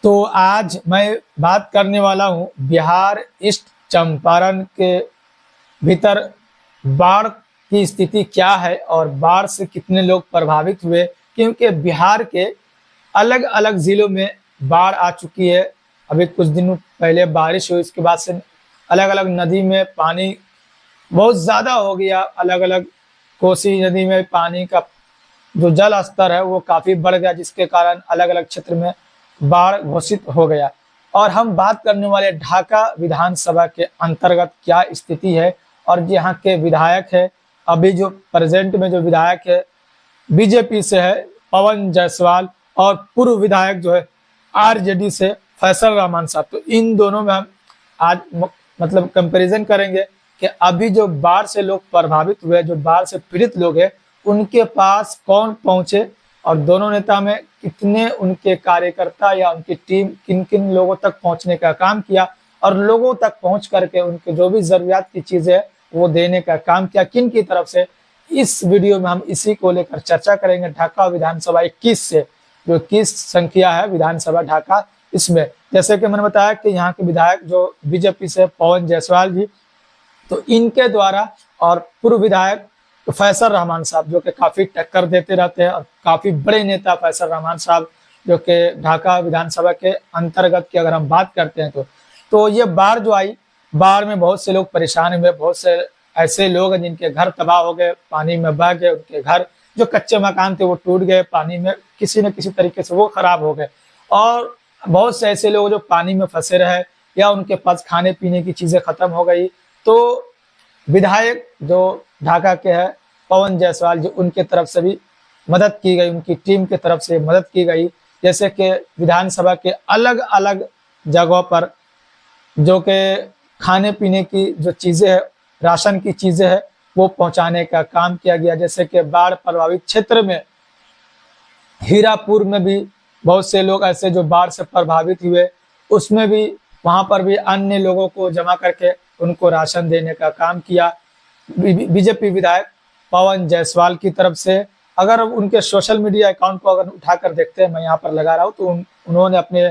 तो आज मैं बात करने वाला हूं बिहार ईस्ट चंपारण के भीतर बाढ़ की स्थिति क्या है और बाढ़ से कितने लोग प्रभावित हुए, क्योंकि बिहार के अलग अलग जिलों में बाढ़ आ चुकी है। अभी कुछ दिनों पहले बारिश हुई, उसके बाद से अलग अलग नदी में पानी बहुत ज़्यादा हो गया। अलग अलग कोसी नदी में पानी का जो जल स्तर है वो काफ़ी बढ़ गया, जिसके कारण अलग अलग क्षेत्र में बाढ़ घोषित हो गया। और हम बात करने वाले ढाका विधानसभा के अंतर्गत क्या स्थिति है और यहाँ के विधायक है, अभी जो प्रेजेंट में जो विधायक है बीजेपी से है पवन जायसवाल, और पूर्व विधायक जो है आरजेडी से फैसल रहमान साहब। तो इन दोनों में हम आज मतलब कंपैरिजन करेंगे कि अभी जो बाढ़ से लोग प्रभावित हुए, जो बाढ़ से पीड़ित लोग हैं, उनके पास कौन पहुंचे और दोनों नेता में कितने उनके कार्यकर्ता या उनकी टीम किन किन लोगों तक पहुंचने का काम किया और लोगों तक पहुंच करके उनके जो भी जरूरियात की चीजें है वो देने का काम किया किन की तरफ से। इस वीडियो में हम इसी को लेकर चर्चा करेंगे। ढाका विधानसभा 21 से जो 21 संख्या है विधानसभा ढाका, इसमें जैसे कि मैंने बताया कि यहाँ के विधायक जो बीजेपी से पवन जायसवाल जी, तो इनके द्वारा और पूर्व विधायक फैसल रहमान साहब जो कि काफी टक्कर देते रहते हैं और काफी बड़े नेता फैसल रहमान साहब जो कि ढाका विधानसभा के अंतर्गत की अगर हम बात करते हैं तो ये बाढ़ जो आई, बाढ़ में बहुत से लोग परेशान हुए। बहुत से ऐसे लोग हैं जिनके घर तबाह हो गए, पानी में बह गए, उनके घर जो कच्चे मकान थे वो टूट गए, पानी में किसी न किसी तरीके से वो खराब हो गए। और बहुत से ऐसे लोग जो पानी में फंसे रहे या उनके पास खाने पीने की चीजें खत्म हो गई। तो विधायक जो ढाका के हैं पवन जायसवाल जी, उनके तरफ से भी मदद की गई, उनकी टीम की तरफ से मदद की गई। जैसे कि विधानसभा के अलग अलग जगहों पर जो कि खाने पीने की जो चीज़ें है, राशन की चीज़ें है, वो पहुंचाने का काम किया गया। जैसे कि बाढ़ प्रभावित क्षेत्र में हीरापुर में भी बहुत से लोग ऐसे जो बाढ़ से प्रभावित हुए, उसमें भी वहां पर भी अन्य लोगों को जमा करके उनको राशन देने का काम किया। बीजेपी विधायक पवन जायसवाल की तरफ से अगर उनके सोशल मीडिया अकाउंट को अगर उठाकर देखते हैं, मैं यहाँ पर लगा रहा हूँ, तो उन्होंने अपने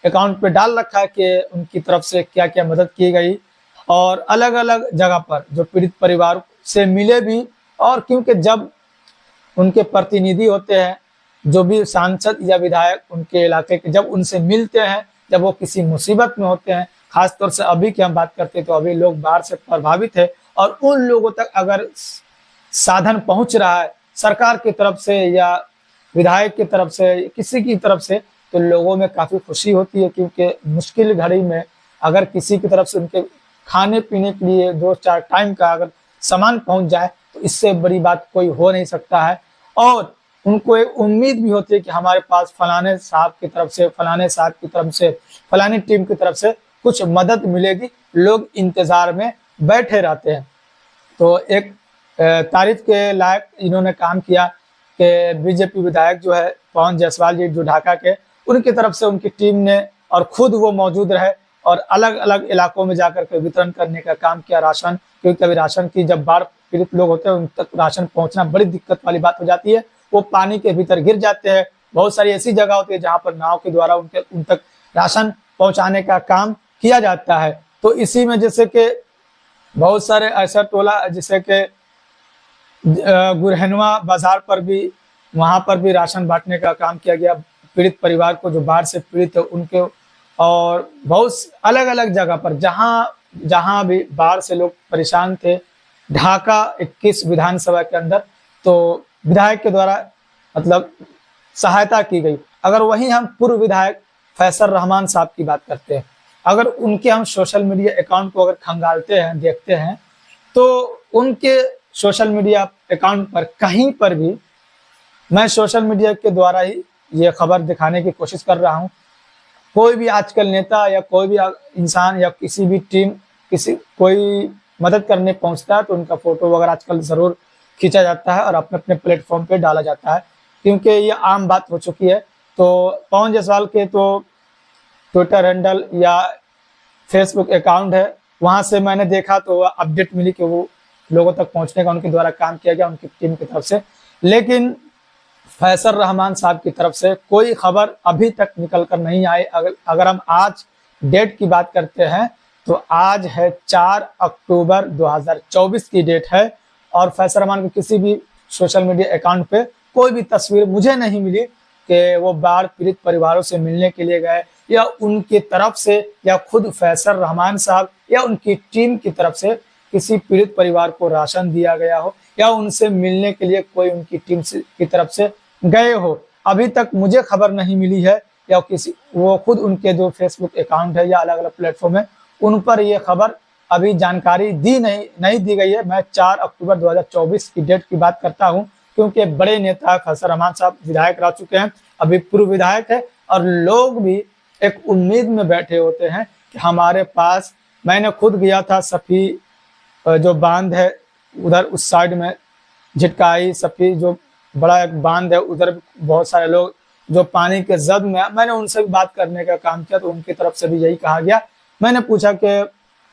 अकाउंट पे डाल रखा है कि उनकी तरफ से क्या क्या मदद की गई और अलग अलग जगह पर जो पीड़ित परिवार से मिले भी। और क्योंकि जब उनके प्रतिनिधि होते हैं, जो भी सांसद या विधायक उनके इलाके के, जब उनसे मिलते हैं, जब वो किसी मुसीबत में होते हैं, खासतौर से अभी की हम बात करते हैं तो अभी लोग बाढ़ से प्रभावित है और उन लोगों तक अगर साधन पहुंच रहा है सरकार की तरफ से या विधायक की तरफ से, किसी की तरफ से, तो लोगों में काफी खुशी होती है। क्योंकि मुश्किल घड़ी में अगर किसी की तरफ से उनके खाने पीने के लिए 2-4 टाइम का अगर सामान पहुंच जाए तो इससे बड़ी बात कोई हो नहीं सकता है। और उनको एक उम्मीद भी होती है कि हमारे पास फलाने साहब की तरफ से, फलाने साहब की तरफ से, फलानी टीम की तरफ से कुछ मदद मिलेगी। लोग इंतजार में बैठे रहते हैं। तो एक तारीफ के लायक इन्होंने काम किया कि बीजेपी विधायक जो है पवन जायसवाल जी जो ढाका के, उनकी तरफ से उनकी टीम ने और खुद वो मौजूद रहे और अलग अलग इलाकों में जाकर के वितरण करने का काम किया राशन। क्योंकि कभी राशन की जब बाढ़ पीड़ित लोग होते हैं उन तक राशन पहुंचना बड़ी दिक्कत वाली बात हो जाती है, वो पानी के भीतर गिर जाते हैं। बहुत सारी ऐसी जगह होती है जहाँ पर नाव के द्वारा उन तक राशन पहुंचाने का काम किया जाता है। तो इसी में जैसे कि बहुत सारे ऐसा टोला, जैसे कि गुरहनवा बाजार पर भी, वहां पर भी राशन बांटने का काम किया गया पीड़ित परिवार को जो बाढ़ से पीड़ित है उनके। और बहुत अलग अलग जगह पर जहां जहां भी बाढ़ से लोग परेशान थे ढाका 21 विधानसभा के अंदर, तो विधायक के द्वारा मतलब सहायता की गई। अगर वहीं हम पूर्व विधायक फैसल रहमान साहब की बात करते हैं, अगर उनके हम सोशल मीडिया अकाउंट को अगर खंगालते हैं, देखते हैं, तो उनके सोशल मीडिया अकाउंट पर कहीं पर भी, मैं सोशल मीडिया के द्वारा ही ये खबर दिखाने की कोशिश कर रहा हूँ, कोई भी आजकल नेता या कोई भी इंसान या किसी भी टीम कोई मदद करने पहुंचता है तो उनका फोटो वगैरह आजकल जरूर खींचा जाता है और अपने अपने प्लेटफॉर्म पे डाला जाता है, क्योंकि ये आम बात हो चुकी है। तो पवन जायसवाल के तो ट्विटर हैंडल या फेसबुक अकाउंट है, वहां से मैंने देखा तो अपडेट मिली कि वो लोगों तक पहुंचने का उनके द्वारा काम किया गया उनकी टीम की तरफ से। लेकिन फैसल रहमान साहब की तरफ से कोई खबर अभी तक निकल कर नहीं आई। अगर हम आज डेट की बात करते हैं तो आज है 4 अक्टूबर 2024 की डेट है, और फैसल रहमान के किसी भी सोशल मीडिया अकाउंट पे कोई भी तस्वीर मुझे नहीं मिली कि वो बाढ़ पीड़ित परिवारों से मिलने के लिए गए, या उनकी तरफ से, या खुद फैसल रहमान साहब या उनकी टीम की तरफ से किसी पीड़ित परिवार को राशन दिया गया हो, या उनसे मिलने के लिए कोई उनकी टीम की तरफ से गए हो। अभी तक मुझे खबर नहीं मिली है, या किसी वो खुद उनके जो फेसबुक अकाउंट है या अलग अलग प्लेटफॉर्म है उन पर ये खबर अभी जानकारी नहीं दी गई है। मैं 4 अक्टूबर 2024 की डेट की बात करता हूं, क्योंकि बड़े नेता फैसल रहमान साहब विधायक रह चुके हैं, अभी पूर्व विधायक है, और लोग भी एक उम्मीद में बैठे होते हैं कि हमारे पास, मैंने खुद गया था सफी जो बांध है उधर उस साइड में, झिटकाई सफी जो बड़ा एक बांध है, उधर बहुत सारे लोग जो पानी के जद में, मैंने उनसे भी बात करने का काम किया तो उनकी तरफ से भी यही कहा गया। मैंने पूछा कि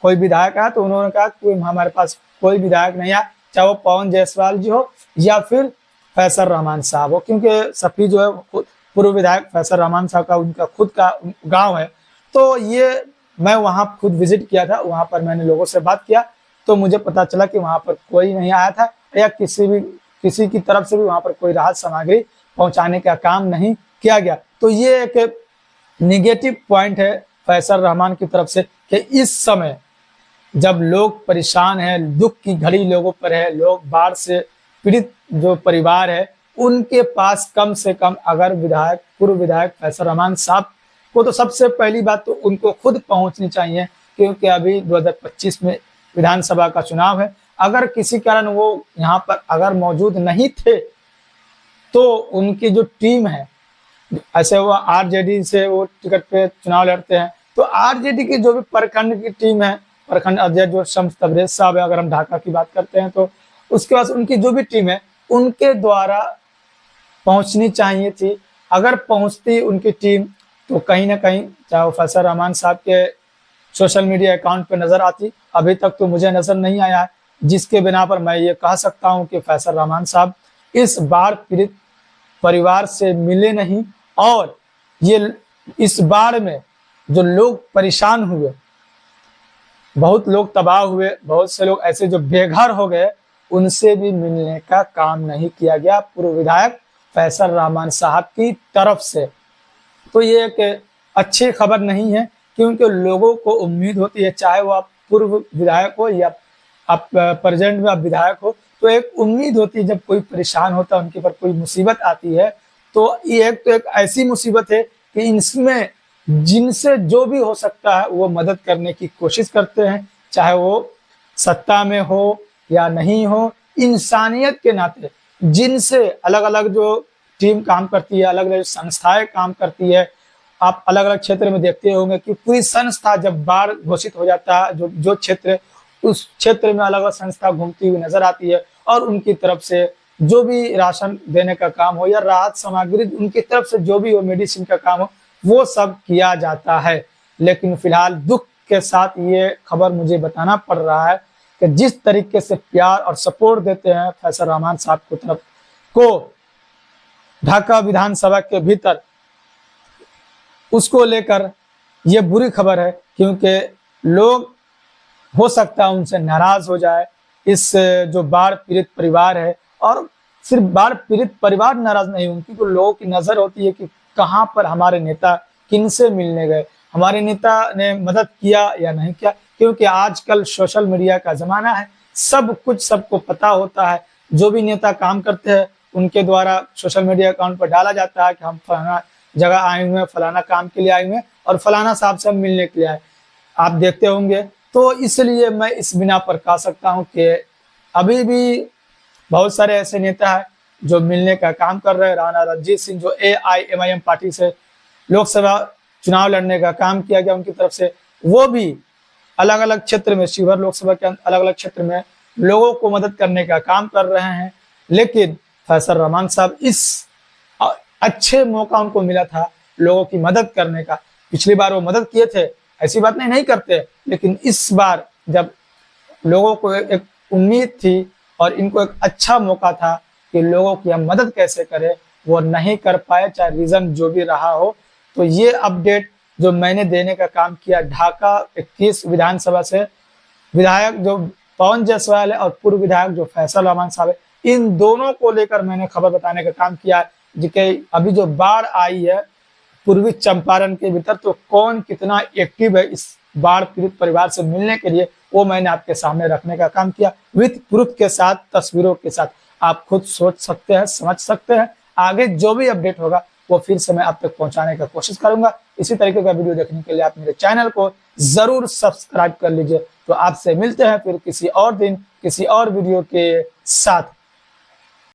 कोई विधायक है, तो उन्होंने कहा कि हमारे पास कोई विधायक नहीं है, चाहे वो पवन जायसवाल जी हो या फिर फैसल रहमान साहब हो, क्योंकि सफी जो है पूर्व विधायक फैसल रहमान साहब का उनका खुद का गांव है। तो ये मैं वहां खुद विजिट किया था, वहां पर मैंने लोगों से बात किया तो मुझे पता चला कि वहां पर कोई नहीं आया था, या किसी की तरफ से भी वहां पर कोई राहत सामग्री पहुंचाने का काम नहीं किया गया। तो ये एक निगेटिव पॉइंट है फैसल रहमान की तरफ से कि इस समय जब लोग परेशान हैं, दुख की घड़ी लोगों पर है, लोग बाढ़ से पीड़ित जो परिवार है उनके पास कम से कम अगर पूर्व विधायक फैसल रहमान साहब को, तो सबसे पहली बात तो उनको खुद पहुंचनी चाहिए, क्योंकि अभी 2025 में विधानसभा का चुनाव है। अगर किसी कारण वो यहाँ पर अगर मौजूद नहीं थे तो उनकी जो टीम है, ऐसे वो आरजेडी से वो टिकट पे चुनाव लड़ते हैं, तो आरजेडी की जो भी प्रखंड की टीम है, प्रखंड अध्यक्ष जो शम्स तबरेज साहब है, अगर हम ढाका की बात करते हैं, तो उसके बाद उनकी जो भी टीम है उनके द्वारा पहुंचनी चाहिए थी। अगर पहुंचती उनकी टीम तो कहीं ना कहीं चाहे वो फैसल रहमान साहब के सोशल मीडिया अकाउंट पे नजर आती। अभी तक तो मुझे नजर नहीं आया है, जिसके बिना पर मैं ये कह सकता हूं कि फैसल रहमान साहब इस बाढ़ पीड़ित परिवार से मिले नहीं, और ये इस बाढ़ में जो लोग परेशान हुए, बहुत लोग तबाह हुए, बहुत से लोग ऐसे जो बेघर हो गए, उनसे भी मिलने का काम नहीं किया गया पूर्व विधायक फैसल रहमान साहब की तरफ से। तो ये एक अच्छी खबर नहीं है, क्योंकि लोगों को उम्मीद होती है, चाहे वो आप पूर्व विधायक हो या आप प्रेजेंट में आप विधायक हो, तो एक उम्मीद होती है जब कोई परेशान होता है, उनके ऊपर कोई मुसीबत आती है, तो ये एक ऐसी मुसीबत है कि इसमें जिनसे जो भी हो सकता है वो मदद करने की कोशिश करते हैं, चाहे वो सत्ता में हो या नहीं हो। इंसानियत के नाते जिनसे अलग अलग जो टीम काम करती है, अलग अलग संस्थाएं काम करती है, आप अलग अलग क्षेत्र में देखते होंगे कि पूरी संस्था जब बाढ़ घोषित हो जाता है, जो क्षेत्र, उस क्षेत्र में अलग अलग संस्था घूमती हुई नजर आती है, और उनकी तरफ से जो भी राशन देने का काम हो या राहत सामग्री, उनकी तरफ से जो भी हो, मेडिसिन का काम हो, वो सब किया जाता है। लेकिन फिलहाल दुख के साथ ये खबर मुझे बताना पड़ रहा है कि जिस तरीके से प्यार और सपोर्ट देते हैं फैसल रहमान साहब की तरफ को ढाका विधानसभा के भीतर, उसको लेकर ये बुरी खबर है, क्योंकि लोग हो सकता है उनसे नाराज हो जाए। इस जो बाढ़ पीड़ित परिवार है, और सिर्फ बाढ़ पीड़ित परिवार नाराज नहीं, उनकी तो लोगों की नजर होती है कि कहां पर हमारे नेता किनसे मिलने गए, हमारे नेता ने मदद किया या नहीं किया, क्योंकि आजकल सोशल मीडिया का जमाना है, सब कुछ सबको पता होता है। जो भी नेता काम करते हैं उनके द्वारा सोशल मीडिया अकाउंट पर डाला जाता है कि हम फलाना जगह आए हुए हैं, फलाना काम के लिए आए हुए हैं, और फलाना साहब से मिलने के लिए आए, आप देखते होंगे। तो इसलिए मैं इस बिना पर कह सकता हूं कि अभी भी बहुत सारे ऐसे नेता हैं जो मिलने का काम कर रहे हैं। राणा रणजीत सिंह जो AIMIM पार्टी से लोकसभा चुनाव लड़ने का काम किया गया उनकी तरफ से, वो भी अलग अलग क्षेत्र में, शिवहर लोकसभा के अलग अलग क्षेत्र में लोगों को मदद करने का काम कर रहे हैं। लेकिन फैसल रहमान साहब इस अच्छे मौका उनको मिला था लोगों की मदद करने का। पिछली बार वो मदद किए थे, ऐसी बात नहीं करते, लेकिन इस बार जब लोगों को एक उम्मीद थी और इनको एक अच्छा मौका था कि लोगों की हम मदद कैसे करें, वो नहीं कर पाए, चाहे रीजन जो भी रहा हो। तो ये अपडेट जो मैंने देने का काम किया, ढाका 21 विधानसभा से विधायक जो पवन जायसवाल है और पूर्व विधायक जो फैसल रहमान साहब है, इन दोनों को लेकर मैंने खबर बताने का काम किया कि अभी जो बाढ़ आई है पूर्वी चंपारण के भीतर, तो कौन कितना एक्टिव है इस बाढ़ पीड़ित परिवार से मिलने के लिए, वो मैंने आपके सामने रखने का काम किया, विथ प्रूफ के साथ, तस्वीरों के साथ। आप खुद सोच सकते हैं, समझ सकते हैं। आगे जो भी अपडेट होगा वो फिर से मैं आप तक पहुंचाने का कोशिश करूंगा। इसी तरीके का वीडियो देखने के लिए आप मेरे चैनल को जरूर सब्सक्राइब कर लीजिए। तो आपसे मिलते हैं फिर किसी और दिन किसी और वीडियो के साथ।